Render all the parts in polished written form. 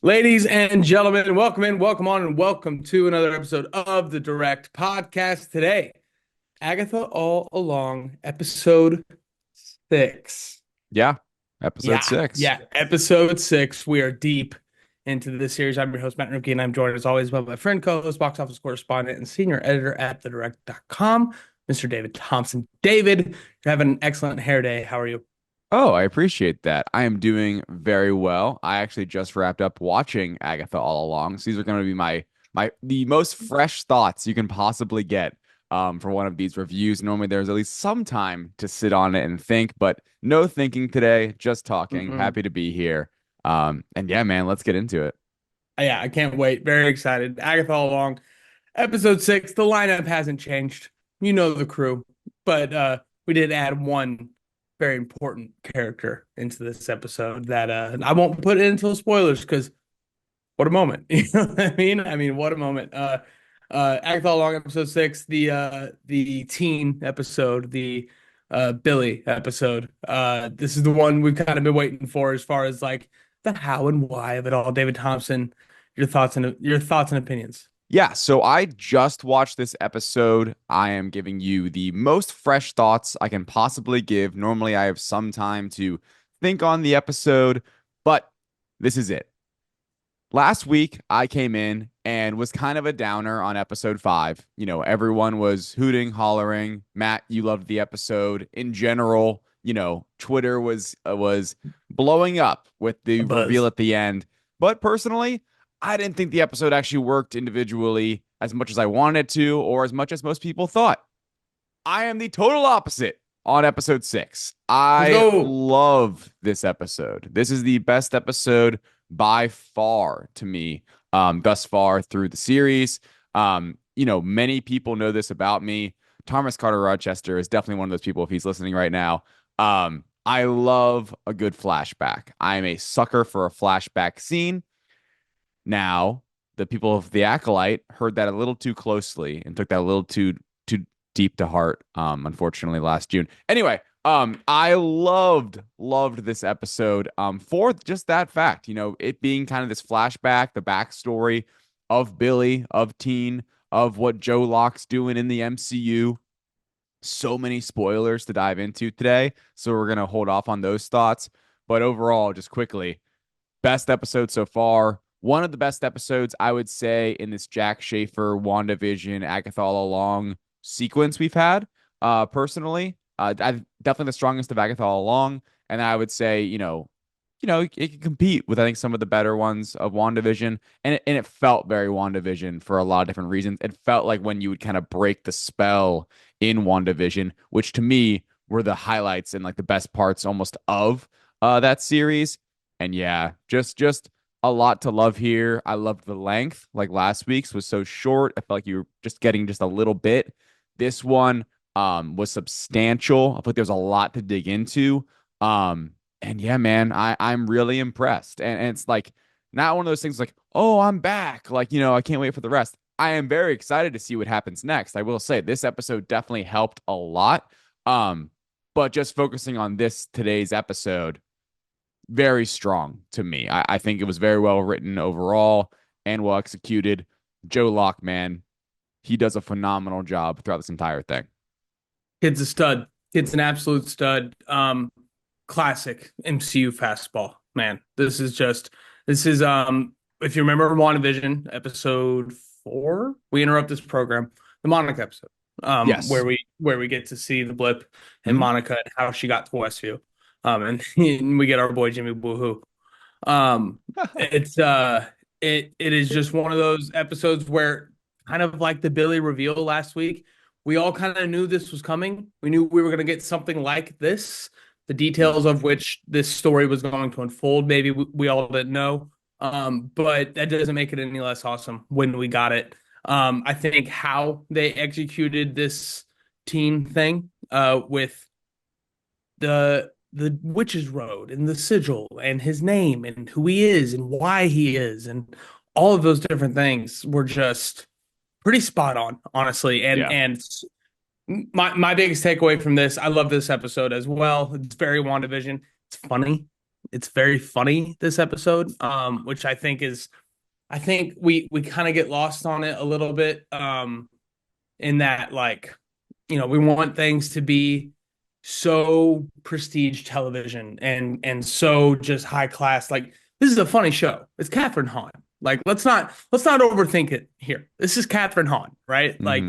Ladies and gentlemen, welcome in, welcome on, and welcome to another episode of the Direct Podcast. Today, Agatha All Along, episode 6. Yeah, episode Yeah, 6. yeah, episode 6. We are deep into this series. I'm your host, Matt Roembke, and I'm joined as always by my friend, co-host, box office correspondent, and senior editor at thedirect.com, Mr. David Thompson. David, you're having an excellent hair day. How are you? Oh, I appreciate that. I am doing very well. I actually just wrapped up watching Agatha All Along. So these are going to be the most fresh thoughts you can possibly get for one of these reviews. Normally there's at least some time to sit on it and think, but no thinking today, just talking. Mm-mm. Happy to be here. And yeah, man, let's get into it. Yeah, I can't wait. Very excited. Agatha All Along. Episode 6, the lineup hasn't changed. You know the crew, but we did add one very important character into this episode that I won't put it into spoilers because what a moment. You know what I mean? I mean, what a moment. Act All Along, episode 6, the teen episode, the Billy episode. This is the one we've kind of been waiting for as far as like the how and why of it all. David Thompson, your thoughts and opinions. Yeah, so I just watched this episode. I am giving you the most fresh thoughts I can possibly give. Normally, I have some time to think on the episode, but this is it. Last week, I came in and was kind of a downer on episode 5. Everyone was hooting, hollering. Matt, you loved the episode. In general, Twitter was blowing up with the A reveal buzz. at the end. But personally, I didn't think the episode actually worked individually as much as I wanted it to, or as much as most people thought. I am the total opposite on episode 6. Let's I go. love this episode. This is the best episode by far to me, thus far through the series. Many people know this about me. Thomas Carter Rochester is definitely one of those people if he's listening right now. I love a good flashback. I'm a sucker for a flashback scene. Now, the people of the Acolyte heard that a little too closely and took that a little too deep to heart, unfortunately, last June. Anyway, I loved this episode for just that fact, it being kind of this flashback, the backstory of Billy, of Teen, of what Joe Locke's doing in the MCU. So many spoilers to dive into today, so we're gonna hold off on those thoughts. But overall, just quickly, best episode so far. One of the best episodes, I would say, in this Jack Schaefer, WandaVision, Agatha All Along sequence we've had. Personally, I definitely the strongest of Agatha All Along, and I would say, it can compete with I think some of the better ones of WandaVision, and it felt very WandaVision for a lot of different reasons. It felt like when you would kind of break the spell in WandaVision, which to me were the highlights and like the best parts almost of that series. And yeah, just a lot to love here. I loved the length. Like last week's was so short. I felt like you were just getting just a little bit. This one was substantial. I feel like there was a lot to dig into. And yeah, man, I'm really impressed. And it's like not one of those things like, oh, I'm back. Like, I can't wait for the rest. I am very excited to see what happens next. I will say this episode definitely helped a lot. But just focusing on this today's episode, very strong to me. I think it was very well written overall and well executed. Joe Locke, man, he does a phenomenal job throughout this entire thing. Kid's a stud. Kid's an absolute stud. Classic MCU fastball, man. This is if you remember WandaVision episode 4, we interrupt this program, the Monica episode, Yes. where we get to see the blip and Mhm. Monica and how she got to Westview, and, and we get our boy Jimmy Woohoo. It's it is just one of those episodes where kind of like the Billy reveal last week, we all kind of knew this was coming. We knew we were going to get something like this, the details of which this story was going to unfold. Maybe we all didn't know. But that doesn't make it any less awesome when we got it. I think how they executed this teen thing, with the witch's road and the sigil and his name and who he is and why he is and all of those different things were just pretty spot on, honestly. And Yeah. and my biggest takeaway from this, I love this episode as well. It's very WandaVision. It's funny. It's very funny this episode, which I think we kind of get lost on it a little bit, in that like, we want things to be so prestige television and so just high class. Like this is a funny show. It's Catherine Hahn. Like let's not overthink it here. This is Catherine Hahn, right? Like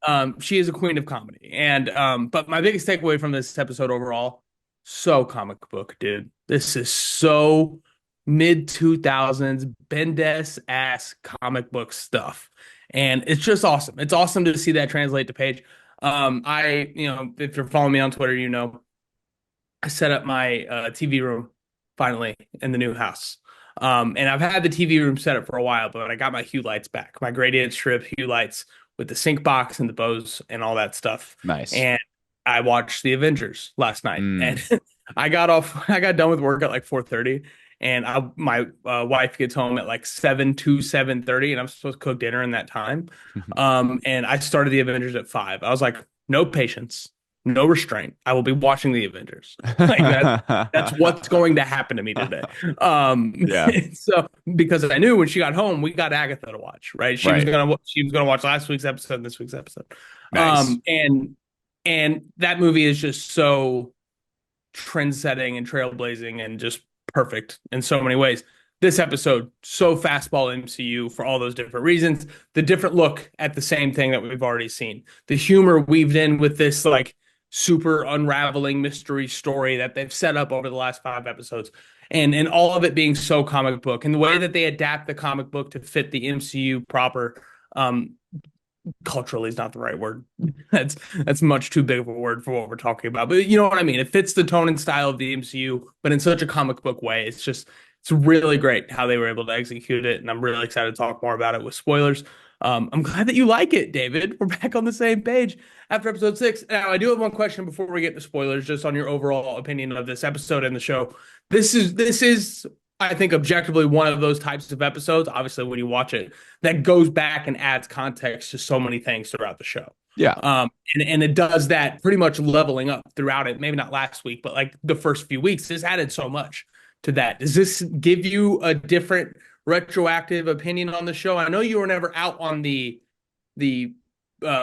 Hmm. she is a queen of comedy. And but my biggest takeaway from this episode overall, so comic book, dude. This is so mid 2000s Bendis ass comic book stuff. And it's just awesome. It's awesome to see that translate to page. If you're following me on Twitter, I set up my TV room finally in the new house. And I've had the TV room set up for a while, but I got my Hue lights back, my gradient strip Hue lights with the sync box and the bows and all that stuff. Nice. And I watched the Avengers last night, and Mm. I got done with work at like 4:30, and my wife gets home at like 7 to 7:30, and I'm supposed to cook dinner in that time. And I started the Avengers at 5. I was like, no patience, no restraint. I will be watching the Avengers. Like that's what's going to happen to me today. Yeah. So because I knew when she got home, we got Agatha to watch, right? Right. She was gonna watch last week's episode and this week's episode. Nice. And that movie is just so trend setting and trailblazing and just perfect in so many ways. This episode, so fastball MCU for all those different reasons. The different look at the same thing that we've already seen. The humor weaved in with this like super unraveling mystery story that they've set up over the last 5 episodes. And all of it being so comic book and the way that they adapt the comic book to fit the MCU proper. Culturally is not the right word. That's much too big of a word for what we're talking about. But you know what I mean? It fits the tone and style of the MCU, but in such a comic book way. It's really great how they were able to execute it, and I'm really excited to talk more about it with spoilers. I'm glad that you like it, David. We're back on the same page after episode 6. Now, I do have one question before we get to spoilers, just on your overall opinion of this episode and the show. This is I think objectively one of those types of episodes, obviously when you watch it, that goes back and adds context to so many things throughout the show. Yeah. And it does that pretty much leveling up throughout it. Maybe not last week, but like the first few weeks, this added so much to that. Does this give you a different retroactive opinion on the show? I know you were never out on the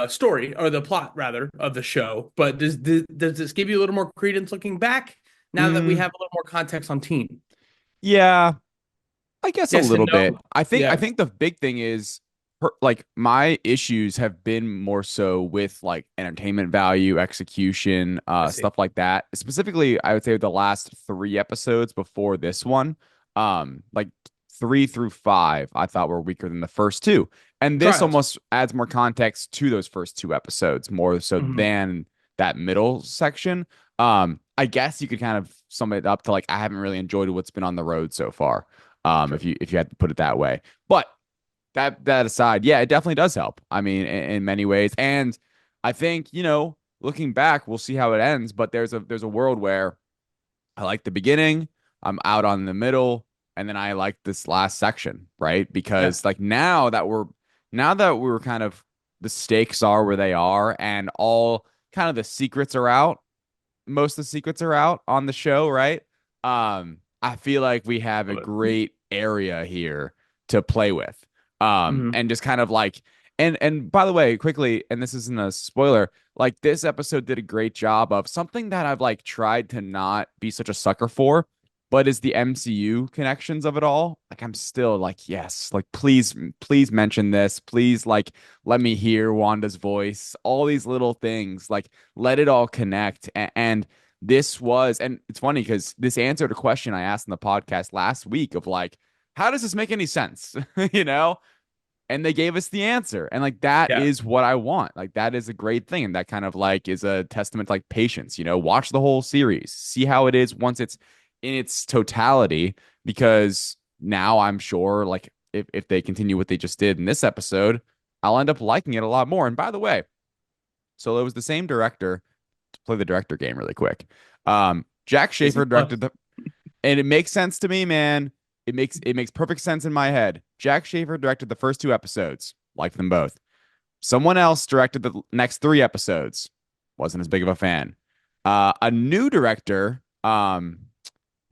story or the plot rather of the show, but does this give you a little more credence looking back now that we Mm, have a little more context on Team? yeah. I guess a Yes and little bit. no. I Yeah, think the big thing is like my issues have been more so with like entertainment value, execution, I see. stuff like that. Specifically, I would say the last 3 episodes before this one, like 3 through 5, I thought were weaker than the first two. And this Trials. almost adds more context to those first 2 episodes, more so Mhm. than that middle section. I guess you could kind of sum it up to like I haven't really enjoyed what's been on the road so far. Sure. If you had to put it that way. But that aside, yeah, it definitely does help. I mean, in many ways. And I think, looking back, we'll see how it ends. But there's a world where I like the beginning, I'm out on the middle, and then I like this last section, right? Yeah. Because like now that we're kind of the stakes are where they are and all kind of the secrets are out, most of the secrets are out on the show, right? I feel like we have a Love it. great area here to play with. Mhm. And just kind of like and by the way, quickly, and this isn't a spoiler, like this episode did a great job of something that I've like tried to not be such a sucker for, but is the MCU connections of it all. Like I'm still like, yes, like please mention this. Please like let me hear Wanda's voice. All these little things, like let it all connect. And this was, and it's funny because this answered a question I asked in the podcast last week of like, how does this make any sense? you know? And they gave us the answer. And like that Yeah. is what I want. Like that is a great thing. And that kind of like is a testament to like patience, watch the whole series, see how it is once it's in its totality. Because now I'm sure like if they continue what they just did in this episode, I'll end up liking it a lot more. And by the way, so it was the same director to play the director game really quick. Jack Disney Schaefer Plus. directed the and it makes sense to me, man. It makes perfect sense in my head. Jack Schaefer directed the first 2 episodes, liked them both. Someone else directed the next 3 episodes, wasn't as big of a fan. A new director,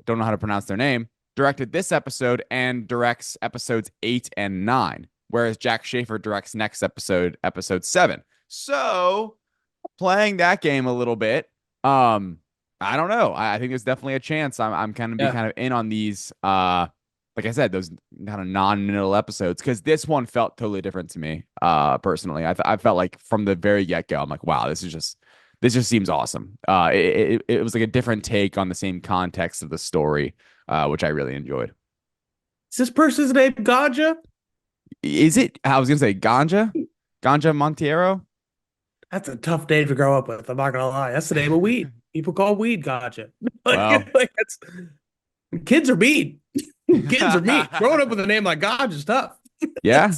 don't know how to pronounce their name, directed this episode and directs episodes 8 and 9, whereas Jack Schaefer directs next episode, episode 7. So playing that game a little bit, I don't know. I think there's definitely a chance I'm kind Yeah. of in on these like I said, those kind of non-middle episodes, because this one felt totally different to me personally. I felt like from the very get-go, I'm like, wow, this just seems awesome. It was like a different take on the same context of the story, which I really enjoyed. Is this person's name Ganja? Is it? I was gonna say Ganja Monteiro. That's a tough name to grow up with. I'm not gonna lie. That's the name of weed. People call weed ganja. Well, Like that's kids are mean. Kids are mean. Growing up with a name like ganja is tough. yeah,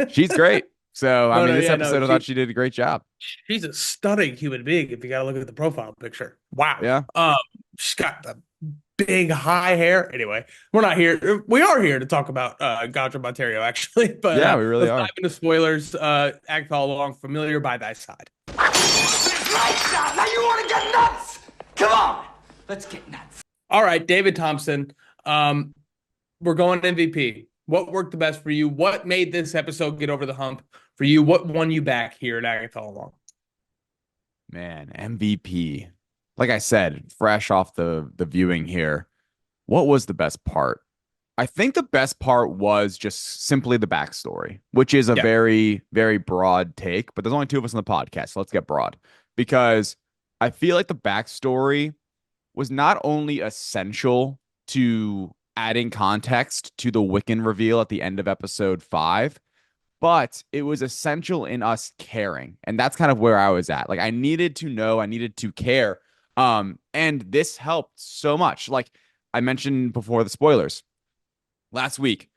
she's great. So I Oh mean, no, this yeah, no. episode I thought she did a great job. She's a stunning human being if you gotta look at the profile picture. Wow. Yeah, She's got the big high hair. Anyway, we're not here. We are here to talk about Ganja Ontario, actually. But yeah, we really let's dive are. into spoilers. Agatha All Along, familiar by thy side. Lights out! Now you want to get nuts? Come on, let's get nuts. All right, David Thompson. We're going MVP. What worked the best for you? What made this episode get over the hump for you? What won you back here at Agatha All Along? Man, MVP. Like I said, fresh off the viewing here, what was the best part? I think the best part was just simply the backstory, which is a Yeah. very, very broad take, but there's only two of us on the podcast, so let's get broad. Because I feel like the backstory was not only essential to adding context to the Wiccan reveal at the end of episode 5, but it was essential in us caring. And that's kind of where I was at. Like I needed to know, I needed to care. And this helped so much. Like I mentioned before the spoilers last week,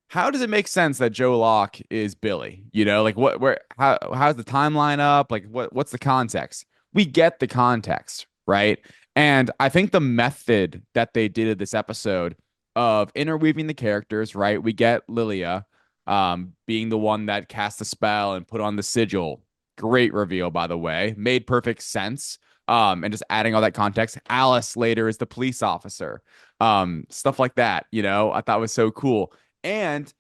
how does it make sense that Joe Locke is Billy? You know, like how's the timeline up? Like what's the context? We get the context, right? And I think the method that they did in this episode of interweaving the characters, right? We get Lilia being the one that cast the spell and put on the sigil. Great reveal, by the way. Made perfect sense. And just adding all that context. Alice later is the police officer. Stuff like that, you know, I thought was so cool. And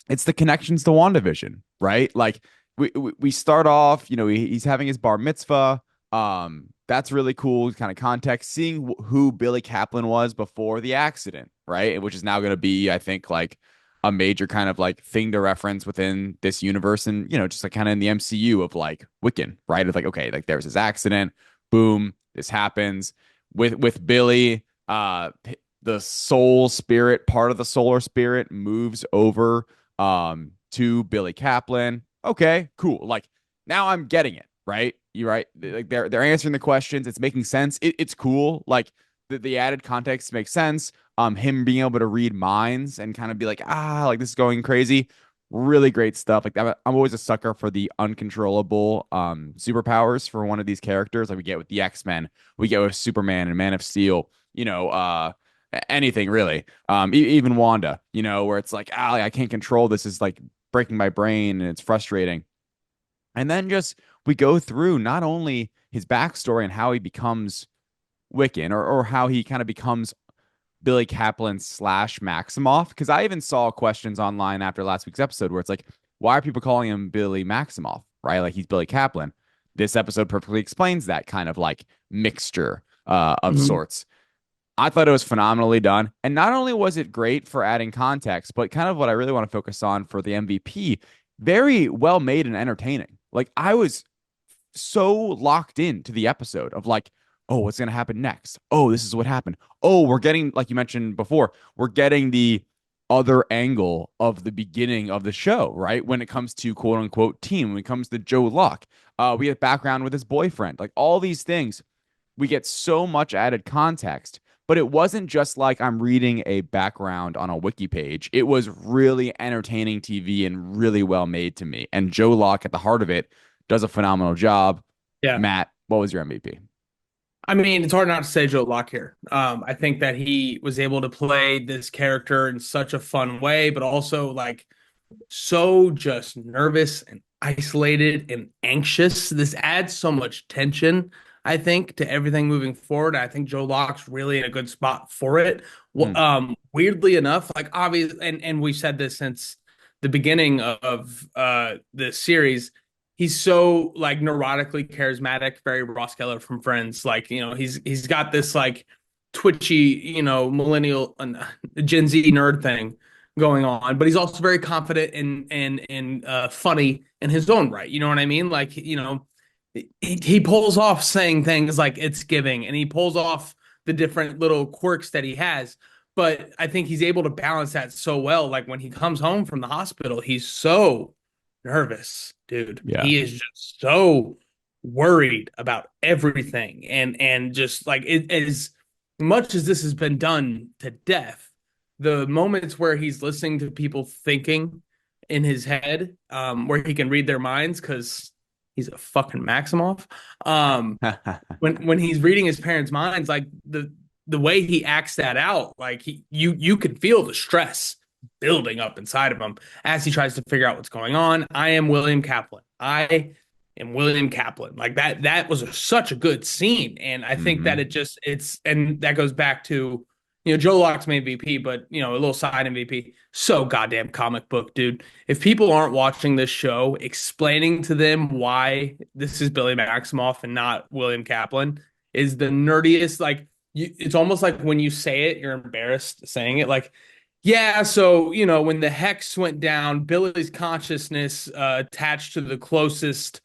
it's the connections to WandaVision, right? Like we start off, you know, he's having his bar mitzvah. That's really cool kind of context, seeing who Billy Kaplan was before the accident, right? Which is now going to be, I think, like a major kind of like thing to reference within this universe, and you know, just like kind of in the MCU of like Wiccan, right? It's like, okay, like there's this accident, boom, this happens with Billy. The soul spirit, part of the solar spirit, moves over to Billy Kaplan. Okay, cool. Like now I'm getting it, right? You're right. Like they're answering the questions. It's making sense. It's cool. Like the added context makes sense. Him being able to read minds and kind of be like, like this is going crazy. Really great stuff. Like I'm always a sucker for the uncontrollable superpowers for one of these characters. Like we get with the X-Men, we get with Superman and Man of Steel. You know, anything really. Even Wanda. You know, where it's like, I can't control this. Is like breaking my brain and it's frustrating. And then just we go through not only his backstory and how he becomes Wiccan, or how he kind of becomes Billy Kaplan slash Maximoff. Because I even saw questions online after last week's episode where it's like, why are people calling him Billy Maximoff? Right? Like he's Billy Kaplan. This episode perfectly explains that kind of like mixture of Mhm. sorts. I thought it was phenomenally done. And not only was it great for adding context, but kind of what I really want to focus on for the MVP, very well made and entertaining. Like I was so locked into the episode of like, oh, what's going to happen next? Oh, this is what happened. Oh, we're getting, like you mentioned before, we're getting the other angle of the beginning of the show, right? When it comes to quote unquote team, when it comes to Joe Locke, we get background with his boyfriend, like all these things. We get so much added context, but it wasn't just like I'm reading a background on a wiki page. It was really entertaining TV and really well made to me. And Joe Locke at the heart of it does a phenomenal job. Yeah. Matt, what was your MVP? I mean, it's hard not to say Joe Locke here. I think that he was able to play this character in such a fun way, but also like so just nervous and isolated and anxious. This adds so much tension. I think, to everything moving forward. I think Joe Locke's really in a good spot for it. Well, Hmm. weirdly enough, like obvious, and we've said this since the beginning of the series. He's so like neurotically charismatic, very Ross Geller from Friends. Like, he's got this like twitchy, millennial Gen Z nerd thing going on, but he's also very confident and funny in his own right. You know what I mean? Like, he pulls off saying things like it's giving, and he pulls off the different little quirks that he has. But I think he's able to balance that so well. Like when he comes home from the hospital, he's so nervous, dude. Yeah. He is just so worried about everything, and just like it, as much as this has been done to death, the moments where he's listening to people thinking in his head, where he can read their minds because he's a fucking Maximoff. When he's reading his parents' minds, like the way he acts that out, like you could feel the stress building up inside of him as he tries to figure out what's going on. I am William Kaplan. I am William Kaplan. Like that was such a good scene, and I think that Hmm. and that goes back to Joe Locke's main VP, but a little side MVP. So goddamn comic book, dude. If people aren't watching this show, explaining to them why this is Billy Maximoff and not William Kaplan is the nerdiest. Like, it's almost like when you say it, you're embarrassed saying it. Like, yeah, so when the hex went down, Billy's consciousness attached to the closest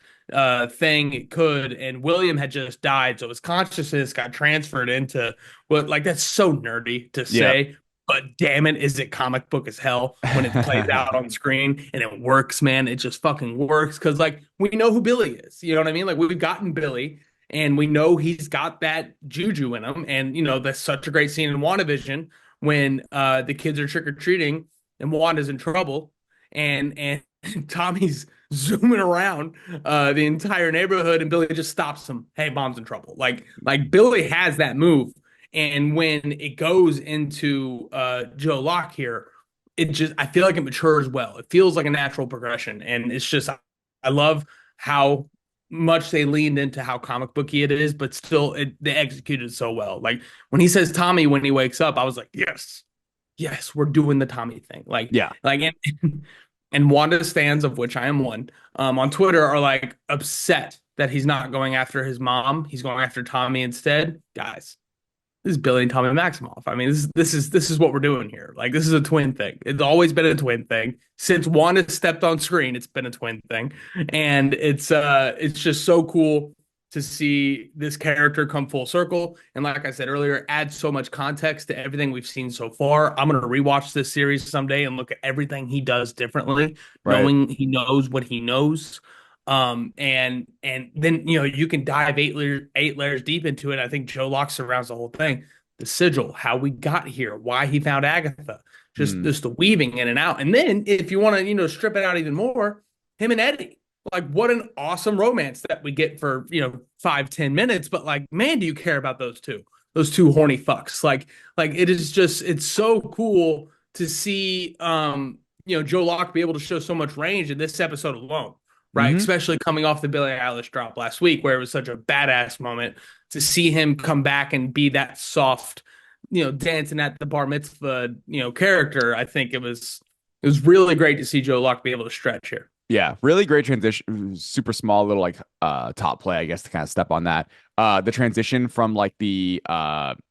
thing it could, and William had just died, so his consciousness got transferred into what, like, that's so nerdy to Yep. say, but damn it, is it comic book as hell when it plays out on screen and it works, man. It just fucking works because like we know who Billy is. You know what I mean? Like we've gotten Billy and we know he's got that juju in him. And that's such a great scene in WandaVision when the kids are trick-or-treating and Wanda's in trouble and Tommy's zooming around the entire neighborhood and Billy just stops him. Hey, mom's in trouble. Like Billy has that move. And when it goes into Joe Locke here, I feel like it matures well. It feels like a natural progression. And it's just, I love how much they leaned into how comic booky it is, but still they executed so well. Like when he says Tommy when he wakes up, I was like, yes, yes, we're doing the Tommy thing. Yeah. And Wanda's fans, of which I am one, on Twitter are like upset that he's not going after his mom. He's going after Tommy instead. Guys, this is Billy and Tommy Maximoff. I mean, this is what we're doing here. Like this is a twin thing. It's always been a twin thing. Since Wanda stepped on screen, it's been a twin thing. And it's just so cool to see this character come full circle. And like I said earlier, add so much context to everything we've seen so far. I'm gonna rewatch this series someday and look at everything he does differently, Right. knowing he knows what he knows. And then you can dive eight layers deep into it. I think Joe Locke surrounds the whole thing. The sigil, how we got here, why he found Agatha, Hmm. just the weaving in and out. And then if you want to, strip it out even more, him and Eddie. Like what an awesome romance that we get for 5-10 minutes. But like, man, do you care about those two horny fucks? Like it is just it's so cool to see Joe Locke be able to show so much range in this episode alone, right? Hmm. Especially coming off the Billie Eilish drop last week, where it was such a badass moment to see him come back and be that soft, dancing at the bar mitzvah, character. I think it was really great to see Joe Locke be able to stretch here. Yeah, really great transition. Super small little like top play, I guess, to kind of step on that. The transition from like the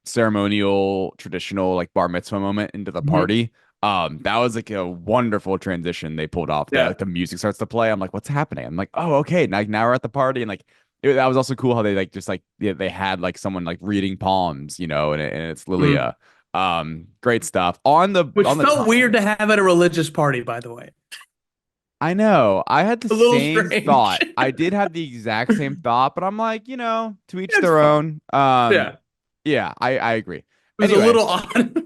ceremonial traditional like bar mitzvah moment into the Mhm. party. That was like a wonderful transition they pulled off. That Yeah. like the music starts to play. I'm like, what's happening? I'm like, oh, okay, now we're at the party, and like that was also cool how they like just like they had like someone like reading palms, and it's Mm. Lilia. Great stuff on the Which on the felt top. weird to have at a religious party, by the way. I know. I had the A little same strange. thought. I did have the exact same thought, but I'm like, to each It's their fine. own. Yeah. Yeah, I agree. It was a Anyway, little odd.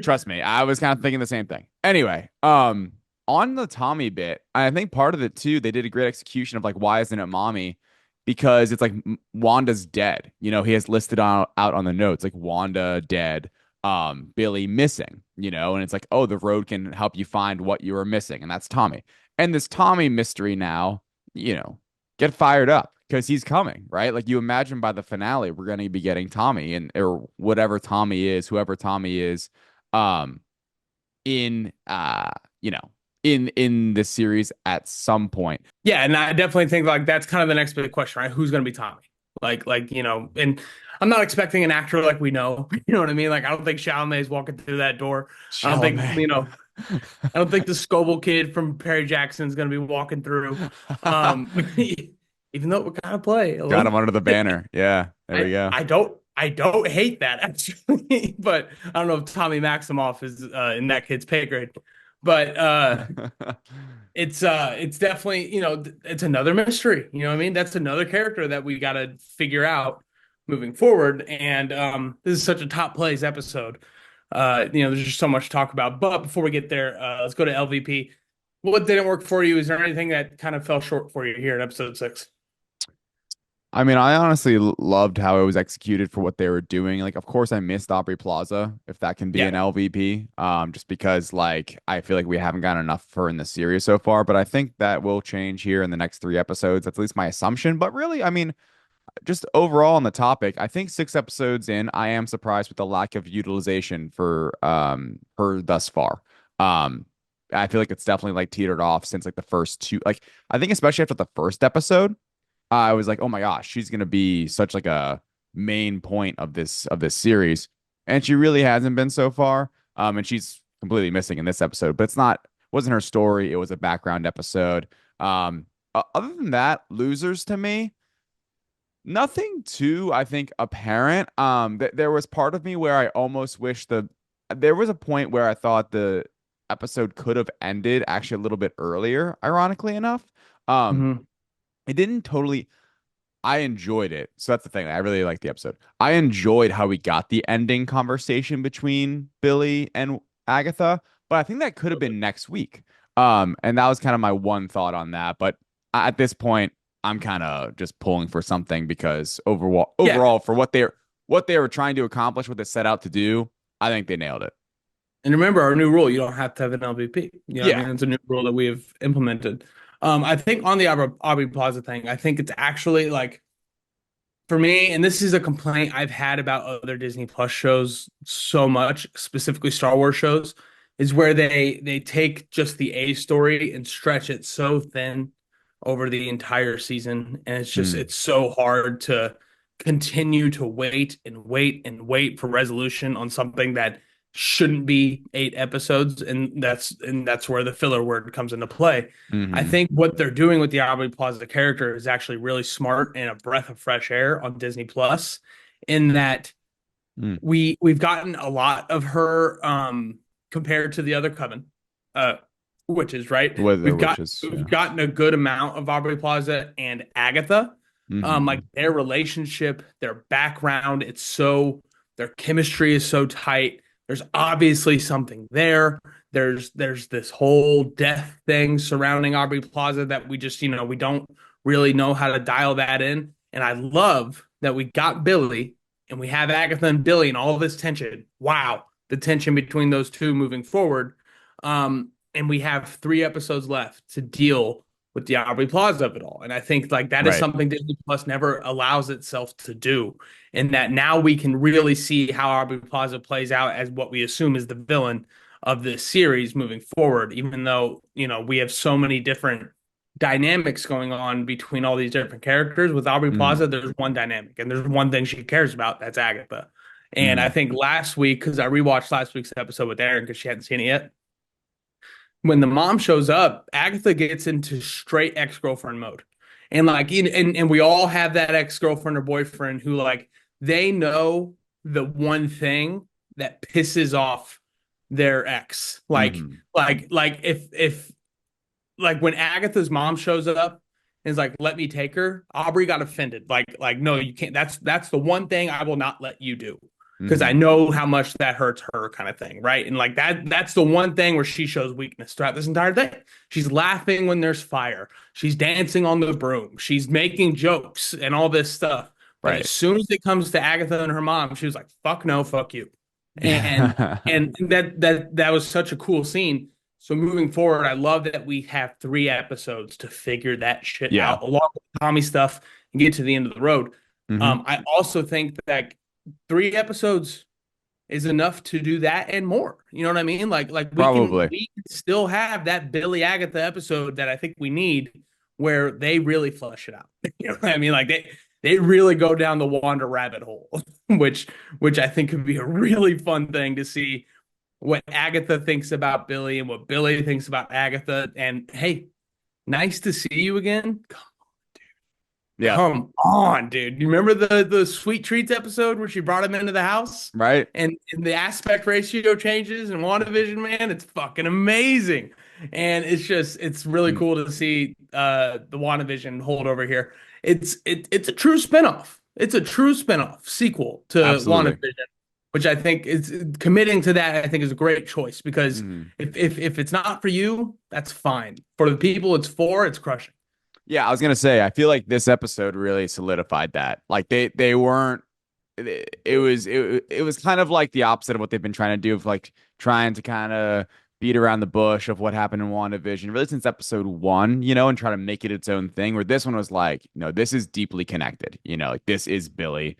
trust me, I was kind of thinking the same thing. Anyway, on the Tommy bit, I think part of it too, they did a great execution of like, why isn't it mommy? Because it's like Wanda's dead. He has listed out on the notes like Wanda dead, Billy missing, and it's like, oh, the road can help you find what you are missing, and that's Tommy. And this Tommy mystery now, you know, get fired up because he's coming, right? Like you imagine by the finale, we're going to be getting Tommy and or whatever Tommy is, whoever Tommy is, um, in you know, in this series at some point. Yeah, and I definitely think like that's kind of the next big question, right? Who's going to be Tommy? And I'm not expecting an actor like we know. You know what I mean? Like I don't think Chalamet is walking through that door. I don't think, Chalamet. I don't think the Scoble kid from Perry Jackson is going to be walking through. Um, even though it would kind of play a Got little. him under the banner. Yeah, there we go. I don't hate that actually, but I don't know if Tommy Maximoff is in that kid's pay grade. But it's definitely, it's another mystery. You know what I mean? That's another character that we got to figure out moving forward. And this is such a top plays episode. There's just so much to talk about. But before we get there, let's go to LVP. What didn't work for you? Is there anything that kind of fell short for you here in episode 6? I mean, I honestly loved how it was executed for what they were doing. Like, of course, I missed Aubrey Plaza, if that can be Yeah. an LVP, just because, like, I feel like we haven't gotten enough of her in the series so far. But I think that will change here in the next 3 episodes. That's at least my assumption. But really, I mean, just overall on the topic, I think 6 episodes in, I am surprised with the lack of utilization for her thus far. Um, I feel like it's definitely like teetered off since like the first two. Like, I think especially after the first episode. I was like, oh my gosh, she's gonna be such like a main point of this series, and she really hasn't been so far. And she's completely missing in this episode, but wasn't her story. It was a background episode. Other than that, losers to me, nothing too, I think, apparent. There was part of me where I almost wish there was a point where I thought the episode could have ended actually a little bit earlier, ironically enough. Um, Mm-hmm. it didn't totally. I enjoyed it. So that's the thing. I really liked the episode. I enjoyed how we got the ending conversation between Billy and Agatha, but I think that could have been next week. And that was kind of my one thought on that. But at this point, I'm kind of just pulling for something because Yeah. overall, for what they were trying to accomplish, what they set out to do, I think they nailed it. And remember our new rule, you don't have to have an LVP. You know what I Yeah. mean? It's a new rule that we have implemented. I think on the Aubrey Plaza thing, I think it's actually like for me, and this is a complaint I've had about other Disney Plus shows so much, specifically Star Wars shows, is where they take just the A story and stretch it so thin over the entire season. And Mm, it's so hard to continue to wait and wait and wait for resolution on something that shouldn't be 8 episodes. And that's where the filler word comes into play. I hmm think what they're doing with the Aubrey Plaza character is actually really smart and a breath of fresh air on Disney Plus, in that mm. we've gotten a lot of her compared to the other Coven uh witches, right? With their witches, We've yeah. gotten a good amount of Aubrey Plaza and Agatha. Like Hmm their relationship, their background, their chemistry is so tight. There's obviously something there. There's this whole death thing surrounding Aubrey Plaza that we just, we don't really know how to dial that in. And I love that we got Billy and we have Agatha and Billy and all this tension. Wow, the tension between those two moving forward. And we have 3 episodes left to deal with the Aubrey Plaza of it all. And I think like that is Right. something Disney Plus never allows itself to do. And that now we can really see how Aubrey Plaza plays out as what we assume is the villain of this series moving forward, even though, we have so many different dynamics going on between all these different characters. With Aubrey hmm Plaza, there's one dynamic and there's one thing she cares about. That's Agatha. And I hmm think last week, because I rewatched last week's episode with Erin because she hadn't seen it yet, when the mom shows up, Agatha gets into straight ex-girlfriend mode. And like and we all have that ex-girlfriend or boyfriend who like they know the one thing that pisses off their ex. hmm Like if like when Agatha's mom shows up and is like, let me take her, Aubrey got offended. Like, no, you can't. That's the one thing I will not let you do. Because I hmm know how much that hurts her, kind of thing, right? And like that's the one thing where she shows weakness throughout this entire thing. She's laughing when there's fire. She's dancing on the broom. She's making jokes and all this stuff. But as Right. soon as it comes to Agatha and her mom, she was like, "Fuck no, fuck you," and Yeah. and that was such a cool scene. So moving forward, I love that we have 3 episodes to figure that shit Yeah. out, along with the Tommy stuff, and get to the end of the road. Hmm. I also think that 3 episodes is enough to do that and more. You know what I mean? Like Probably. we can still have that Billy Agatha episode that I think we need where they really flesh it out. You know what I mean? Like they really go down the Wanda rabbit hole, which I think could be a really fun thing to see what Agatha thinks about Billy and what Billy thinks about Agatha. And hey, nice to see you again. Yeah. Come on, dude. You remember the Sweet Treats episode where she brought him into the house Right. and the aspect ratio changes in WandaVision, man? It's fucking amazing. And it's really Mm, cool to see the WandaVision hold over here. It's a true spinoff. It's a true spinoff sequel to absolutely. WandaVision, which I think is committing to that, I think is a great choice because Mhm. if it's not for you, that's fine. For the people it's for, it's crushing. Yeah, I was gonna say, I feel like this episode really solidified that. Like they weren't. It was kind of like the opposite of what they've been trying to do, of like trying to kind of beat around the bush of what happened in WandaVision, really since episode one, and try to make it its own thing. Where this one was like, no, this is deeply connected. Like this is Billy.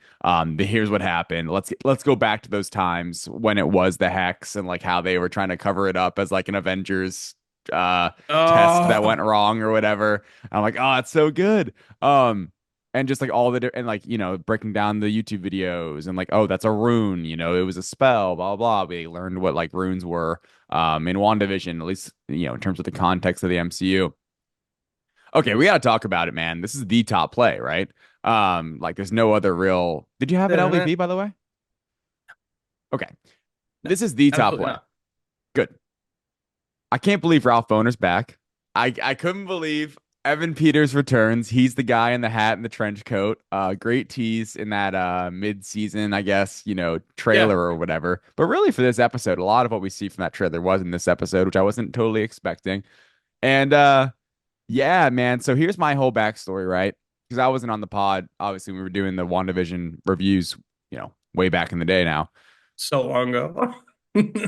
Here's what happened. Let's go back to those times when it was the Hex and like how they were trying to cover it up as like an Avengers uh test that Oh, went wrong or whatever. I'm like, oh, it's so good. And just like all and like breaking down the YouTube videos and like, oh, that's a rune, it was a spell, blah blah blah. We learned what like runes were in WandaVision, at least in terms of the context of the MCU. Okay, we gotta talk about it, man. This is the top play, right? Like there's no other real. Did you have an yeah, LVP, by the way? Okay, no, this is the top absolutely play. not. Good. I can't believe Ralph Boner's back. I couldn't believe Evan Peters returns. He's the guy in the hat and the trench coat. Great tease in that mid-season, I guess, Yeah. trailer or whatever. But really for this episode, a lot of what we see from that trailer was in this episode, which I wasn't totally expecting. And yeah, man. So here's my whole backstory, right? Because I wasn't on the pod. Obviously, we were doing the WandaVision reviews, way back in the day now. So long ago.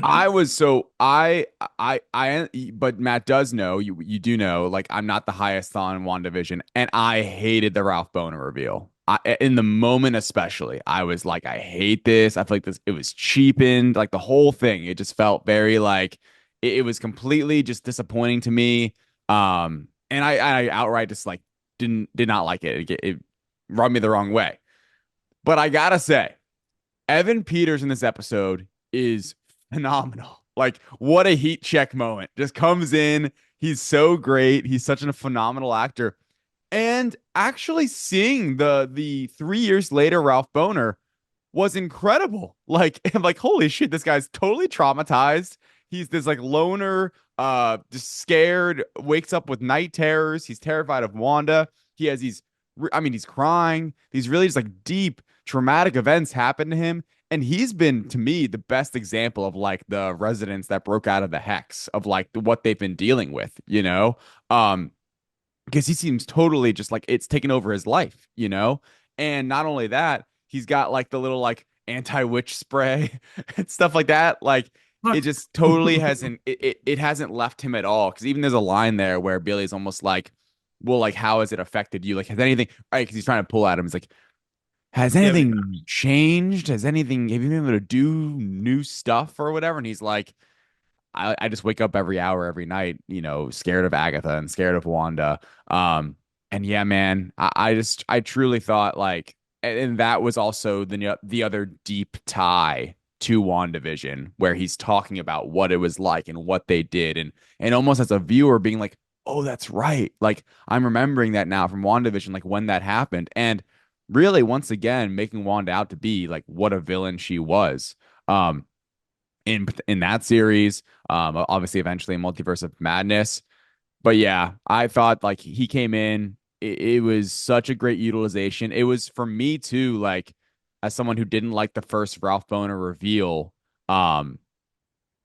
I was so but Matt does know, you do know, like I'm not the highest on WandaVision, and I hated the Ralph Boner reveal. In the moment especially, I was like, I hate this. I feel like it was cheapened, like the whole thing. It just felt very like it was completely just disappointing to me. And I outright just like did not like it. It rubbed me the wrong way. But I gotta say, Evan Peters in this episode is phenomenal. Like, what a heat check moment. Just comes in. He's so great. He's such a phenomenal actor. And actually seeing the 3 years later Ralph Boner was incredible. Like, I'm like, holy shit, this guy's totally traumatized. He's this like loner, just scared, wakes up with night terrors. He's terrified of Wanda. He has he's crying. These really just like deep traumatic events happen to him. And he's been, to me, the best example of like the residents that broke out of the hex of like what they've been dealing with. Because he seems totally just like it's taken over his life. And not only that, he's got like the little like anti-witch spray and stuff like that. Like it What? just totally hasn't it hasn't left him at all. Because even there's a line there where Billy's almost like, well, like how has it affected you? Like has anything right? Because he's trying to pull at him. He's like, has Yeah, anything changed? Have you been able to do new stuff or whatever? And he's like, I just wake up every hour, every night, scared of Agatha and scared of Wanda. And yeah, man, I truly thought like, and that was also the other deep tie to WandaVision, where he's talking about what it was like and what they did, and almost as a viewer being like, oh, that's right. Like I'm remembering that now from WandaVision, like when that happened, and really once again making Wanda out to be like what a villain she was. Um, in that series. Obviously, eventually, Multiverse of Madness. But yeah, I thought like he came in. It was such a great utilization. It was for me too. Like as someone who didn't like the first Ralph Boner reveal, um,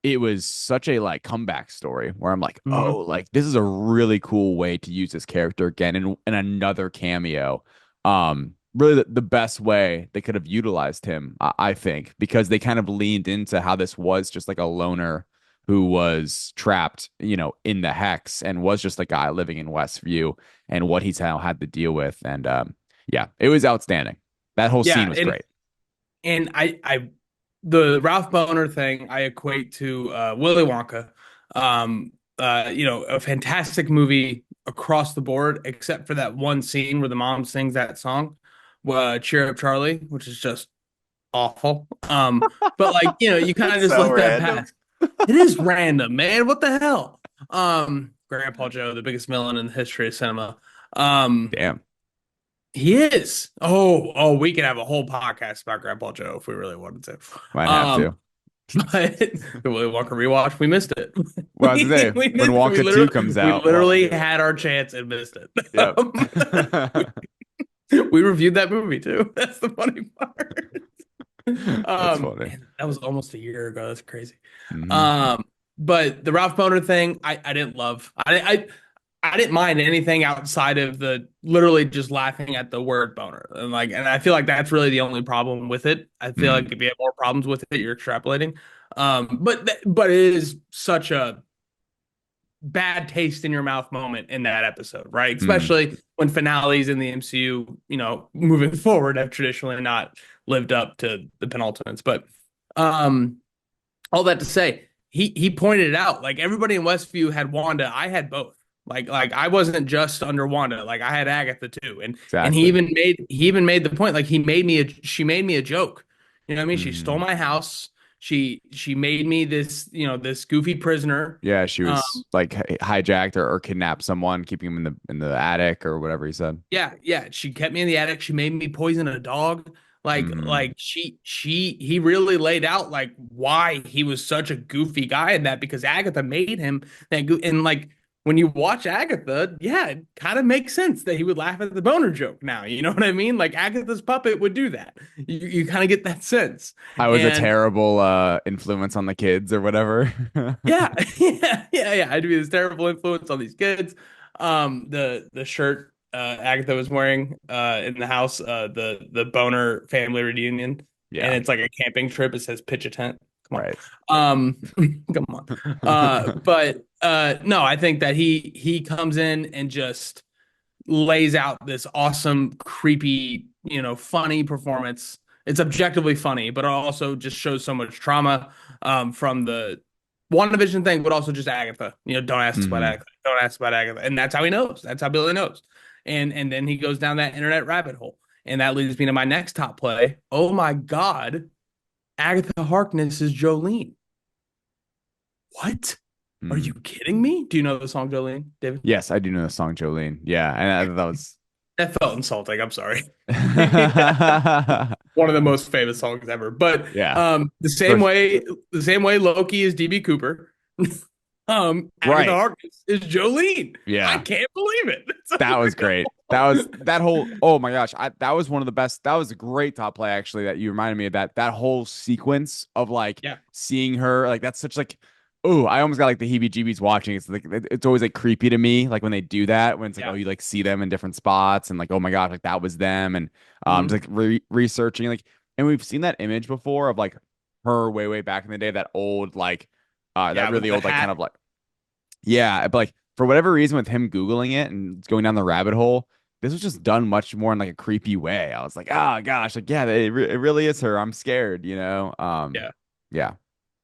it was such a like comeback story where I'm like, oh, Mhm. like this is a really cool way to use this character again in another cameo. Really the best way they could have utilized him, I think, because they kind of leaned into how this was just like a loner who was trapped, in the hex and was just a guy living in Westview and what he's now had to deal with. And yeah, it was outstanding. That whole Yeah, scene was great. and the Ralph Boner thing I equate to Willy Wonka. A fantastic movie across the board, except for that one scene where the mom sings that song, "Cheer Up, Charlie," which is just awful. But you kind of It's just so let that random. pass. It is random, man. What the hell? Grandpa Joe, the biggest villain in the history of cinema. Um, Damn. he is. We could have a whole podcast about Grandpa Joe if we really wanted to. Might have Um, to. but the Willy Wonka rewatch, we missed it. Well, I was gonna say, We when missed it. Wonka 2 comes We out, we'll have to literally do it. had our chance and missed it. Yep. We reviewed that movie too. That's the funny part. That's funny. Man, that was almost a year ago. That's crazy. Mhm. But the Ralph Boner thing, I didn't love. I didn't mind anything outside of the literally just laughing at the word boner. And I feel like that's really the only problem with it. I feel like Mhm. if you have more problems with it, you're extrapolating. But it is such a bad taste in your mouth moment in that episode, right? Mhm. Especially when finales in the MCU, moving forward have traditionally not lived up to the penultimates. But um all that to say, he pointed it out. Like everybody in Westview had Wanda. I had both. Like I wasn't just under Wanda. Like I had Agatha too. And Exactly. he even made the point. Like she made me a joke. You know what I mean? She stole Mhm. my house. She made me this, this goofy prisoner. Yeah, she Um, was hijacked or kidnapped someone, keeping him in the attic or whatever he said. yeah. She kept me in the attic. She made me poison a dog. Hmm. He really laid out like why he was such a goofy guy in that because Agatha made him and like when you watch Agatha, yeah, it kind of makes sense that he would laugh at the boner joke now. You know what I mean? Like Agatha's puppet would do that. You kind of get that sense. I was a And terrible influence on the kids or whatever. yeah, yeah. I'd be this terrible influence on these kids. The shirt Agatha was wearing in the house, the Boner family reunion, and Yeah, it's like a camping trip. It says pitch a tent. Come right. on, come on. But no, I think that he comes in and just lays out this awesome, creepy, funny performance. It's objectively funny, but it also just shows so much trauma from the WandaVision thing, but also just Agatha. Don't ask about Hmm. Agatha. Don't ask about Agatha. And that's how he knows. That's how Billy knows. And then he goes down that internet rabbit hole. And that leads me to my next top play. Oh my God, Agatha Harkness is Jolene. What? Are you kidding me? Do you know the song Jolene, David? Yes, I do know the song Jolene. Yeah, and I thought that was. That felt insulting. I'm sorry. One of the most famous songs ever. But Yeah, the for, same way Loki is DB Cooper, Agatha right. Harkness is Jolene. I Yeah, can't believe it. that was great. That was that whole. Oh my gosh, that was one of the best. That was a great top play actually. That you reminded me of that whole sequence of Yeah, seeing her that's such oh, I almost got the heebie-jeebies watching. It's it's always creepy to me when they do that when it's yeah. oh you see them in different spots and oh my gosh that was them and Mhm. just researching and we've seen that image before of her way back in the day, that old that Yeah, with really the old kind hat. of yeah, but for whatever reason with him Googling it and going down the rabbit hole, this was just done much more in a creepy way. I was like, oh gosh, yeah, it really is her. I'm scared, Yeah. yeah.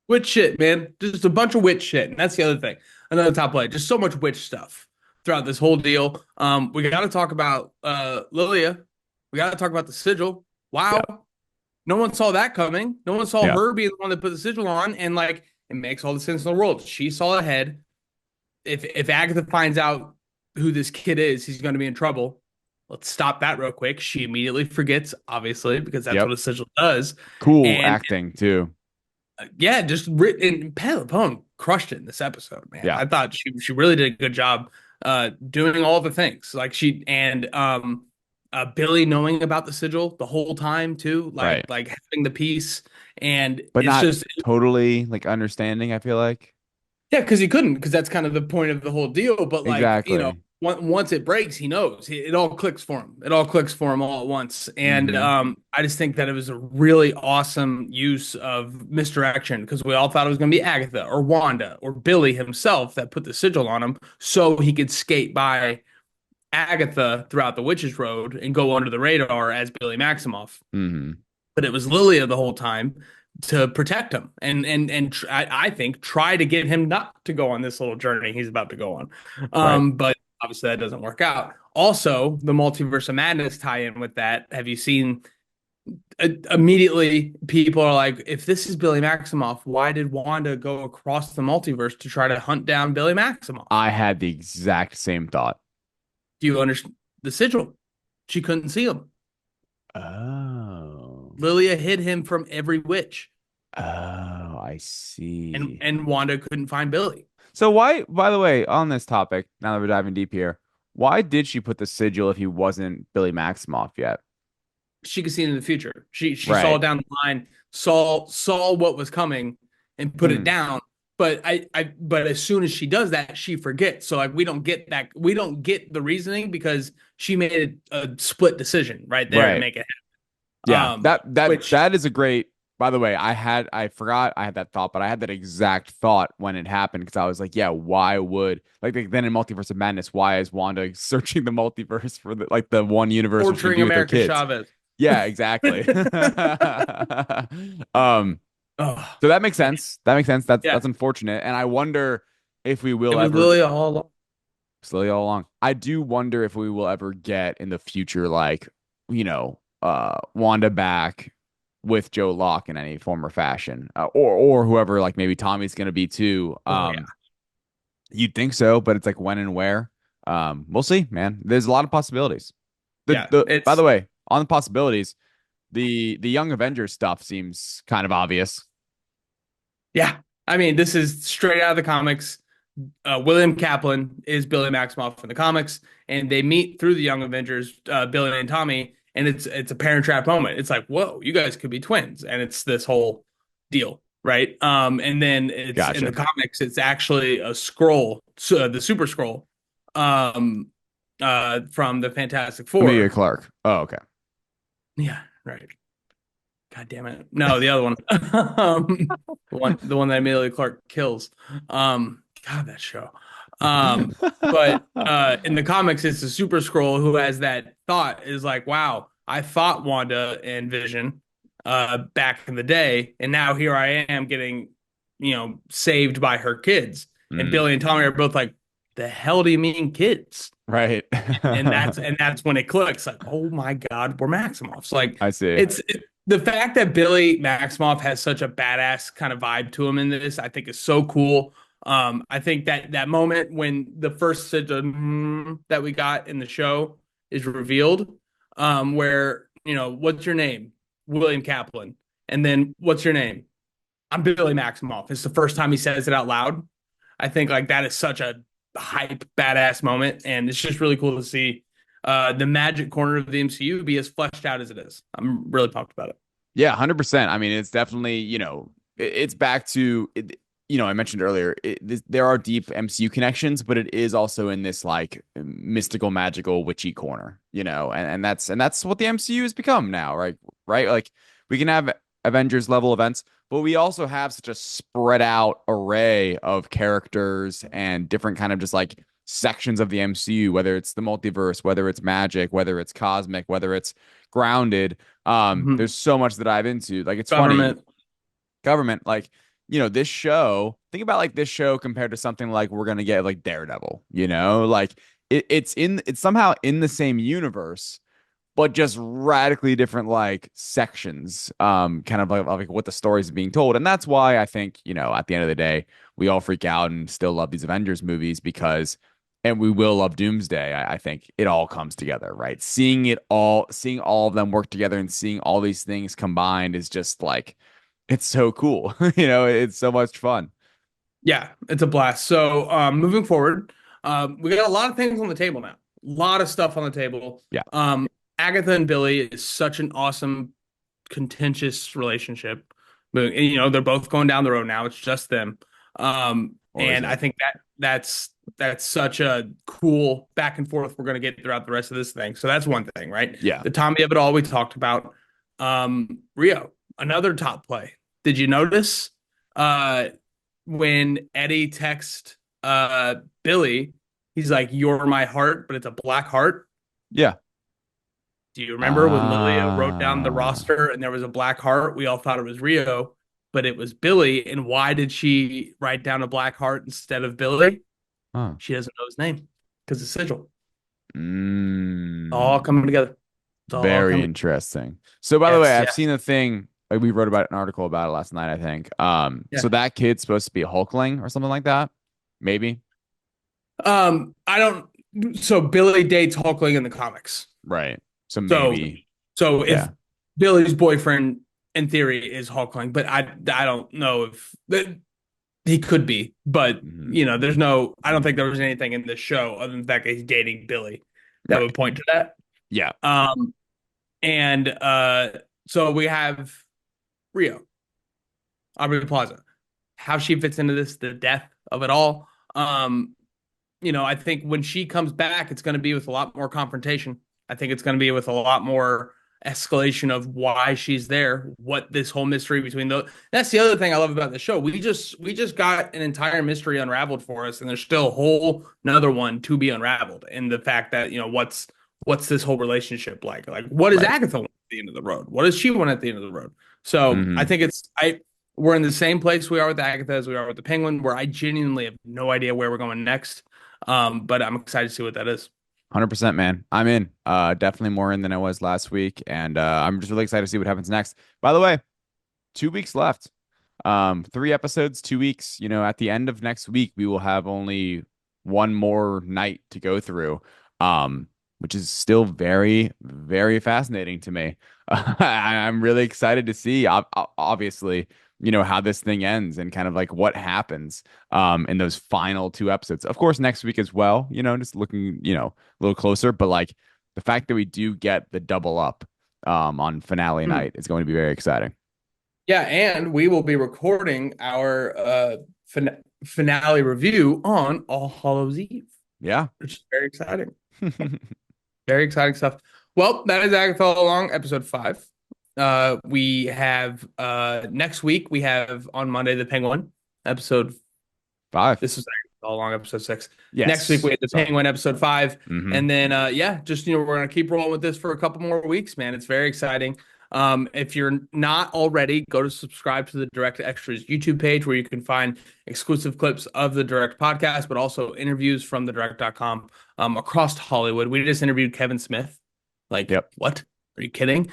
Witch shit, man. Just a bunch of witch shit. And that's the other thing. Another top play. Just so much witch stuff throughout this whole deal. We got to talk about Lilia. We got to talk about the sigil. Wow. Yep. No one saw that coming. No one saw Yep. her being the one that put the sigil on. And it makes all the sense in the world. She saw ahead. If Agatha finds out who this kid is, he's going to be in trouble. Let's stop that real quick. She immediately forgets, obviously, because that's what Yep. a sigil does. Cool And acting too. yeah, just written. Pat LaPone crushed it in this episode, man. Yeah. I thought she really did a good job doing all the things. Like she and Billy knowing about the sigil the whole time too, Right. like having the piece, and But it's not just totally understanding, I feel like. yeah, because he couldn't, because that's kind of the point of the whole deal. But Exactly. once it breaks, he knows it all clicks for him. It all clicks for him all at once. And Hmm. I just think that it was a really awesome use of misdirection because we all thought it was going to be Agatha or Wanda or Billy himself that put the sigil on him so he could skate by Agatha throughout the Witch's Road and go under the radar as Billy Maximoff. Hmm. But it was Lilia the whole time to protect him I think try to get him not to go on this little journey he's about to go on. Right. But obviously that doesn't work out. Also, the Multiverse of Madness tie-in with that. Have you seen immediately people are like, if this is Billy Maximoff, why did Wanda go across the multiverse to try to hunt down Billy Maximoff? I had the exact same thought. Do you understand the sigil? She couldn't see him. Oh. Lilia hid him from every witch, Oh, I see. and Wanda couldn't find Billy. So why, by the way, on this topic, now that we're diving deep here, why did she put the sigil if he wasn't Billy Maximoff yet? She could see it in the future. She saw Right. down the line, saw what was coming, and put it Hmm. down. But but as soon as she does that, she forgets. So like we don't get that. We don't get the reasoning because she made a split decision right there to Right. make it Yeah. happen. That Which is a great. By the way, I forgot I had that thought, but I had that exact thought when it happened because I was like, yeah, why would then in Multiverse of Madness, why is Wanda searching the multiverse for the one universe where she can torturing be with her America kids? Chavez. Yeah, exactly. Um, Oh, so that makes sense. That makes sense. yeah, That's unfortunate. And I wonder if we it will was ever Lilia all along. slowly all along. I do wonder if we will ever get in the future, Wanda back with Joe Locke in any form or fashion, or whoever, like maybe Tommy's gonna be too. Oh yeah, You'd think so, but it's like when and where. We'll see, man. There's a lot of possibilities. yeah. The By the It's way, on the possibilities, the Young Avengers stuff seems kind of obvious. yeah. I mean, this is straight out of the comics. William Kaplan is Billy Maximoff in the comics, and they meet through the Young Avengers, Billy and Tommy, and it's a Parent Trap moment. It's like, whoa, you guys could be twins, and it's this whole deal, right? And then it's in the Gotcha. comics, it's actually a scroll, so, the Super Scroll, um, from the Fantastic Amelia Four. Clark. Oh, okay. Yeah, right. God damn it. No, the other one. The one that Amelia Clark kills. God, that show. But in the comics, it's the Super Scroll who has that thought is like, wow, I fought Wanda and Vision back in the day, and now here I am getting, saved by her kids. And Mm, Billy and Tommy are both like, the hell do you mean kids? right. And that's when it clicks. Like, oh my God, we're Maximoffs. Like, I see. the fact that Billy Maximoff has such a badass kind of vibe to him in this, I think is so cool. I think that moment when the first that we got in the show is revealed, where what's your name? William Kaplan, and then what's your name? I'm Billy Maximoff. It's the first time he says it out loud. I think like that is such a hype, badass moment, and it's just really cool to see the magic corner of the MCU be as fleshed out as it is. I'm really pumped about it. Yeah, 100%. I mean, it's definitely, it's back to, I mentioned earlier, there are deep MCU connections, but it is also in this like mystical, magical, witchy corner, and that's what the MCU has become now, right? Right? Like we can have Avengers level events, but we also have such a spread out array of characters and different kind of just like sections of the MCU, whether it's the multiverse, whether it's magic, whether it's cosmic, whether it's grounded. Mhm. There's so much that I've into. Like it's funny, Government. government, like, this show, think about like this show compared to something like we're gonna get like Daredevil, like it's somehow in the same universe, but just radically different like sections, kind of like what the story is being told. And that's why I think, at the end of the day, we all freak out and still love these Avengers movies because and we will love Doomsday. I think it all comes together, right? Seeing all of them work together and seeing all these things combined is just like it's so cool. It's so much fun. Yeah, it's a blast. So moving forward, we got a lot of things on the table now. A lot of stuff on the table. Yeah, Agatha and Billy is such an awesome, contentious relationship. But, they're both going down the road now. It's just them. And I or is think that that's such a cool back and forth we're gonna get throughout the rest of this thing. So that's one thing, right? Yeah. The Tommy of it all we talked about. Rio, another top play. Did you notice when Eddie texts Billy, he's like, "You're my heart," but it's a black heart. Yeah. Do you remember when Lilia wrote down the Ah. roster and there was a black heart? We all thought it was Rio, but it was Billy. And why did she write down a black heart instead of Billy? Huh. She doesn't know his name because it's sigil. All Mm. coming together. It's all Very coming. interesting. So by the way, Yes, I've yes. seen a thing, like we wrote about an article about it last night, I think. Yeah. So that kid's supposed to be a Hulkling or something like that. Maybe. I don't. So Billy dates Hulkling in the comics. Right. So So, maybe. so if Yeah. Billy's boyfriend in theory is Hulkling, but I don't know if he could be, but Mhm. there's no. I don't think there was anything in this show other than the fact that he's dating Billy that Right. would point to that. Yeah. And so we have Rio, Aubrey Plaza, how she fits into this, the death of it all. I think when she comes back, it's going to be with a lot more confrontation. I think it's going to be with a lot more escalation of why she's there, what this whole mystery between those. That's the other thing I love about the show. We just got an entire mystery unraveled for us, and there's still a whole another one to be unraveled. And the fact that what's this whole relationship like? Like, what does Right. Agatha want at the end of the road? What does she want at the end of the road? So I Hmm. think we're in the same place we are with Agatha as we are with the Penguin, where I genuinely have no idea where we're going next. But I'm excited to see what that is. 100%, man. I'm in. Definitely more in than I was last week. And I'm just really excited to see what happens next. By the way, 2 weeks left. 3 episodes, 2 weeks. At the end of next week, we will have only one more night to go through. Which is still very, very fascinating to me. I'm really excited to see, obviously, how this thing ends and kind of like what happens in those final 2 episodes. Of course, next week as well, just looking, a little closer. But like the fact that we do get the double up on finale Hmm. night is going to be very exciting. Yeah, and we will be recording our finale review on All Hallows Eve, Yeah. which is very exciting. Very exciting stuff. Well, that is Agatha All Along, episode 5. We have next week we have on Monday the Penguin episode. 5. This is All Along episode 6. Next week Yes. we have the Sorry. Penguin episode 5, Hmm. and then just we're gonna keep rolling with this for a couple more weeks, man. It's very exciting. If you're not already, go to subscribe to the Direct Extras YouTube page where you can find exclusive clips of the Direct podcast, but also interviews from the direct.com across Hollywood. We just interviewed Kevin Smith. Like, Yep. what? Are you kidding?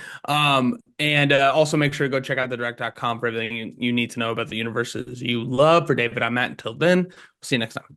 And also make sure to go check out the direct.com for everything you need to know about the universes you love. For David, I'm Matt. Until then, see you next time.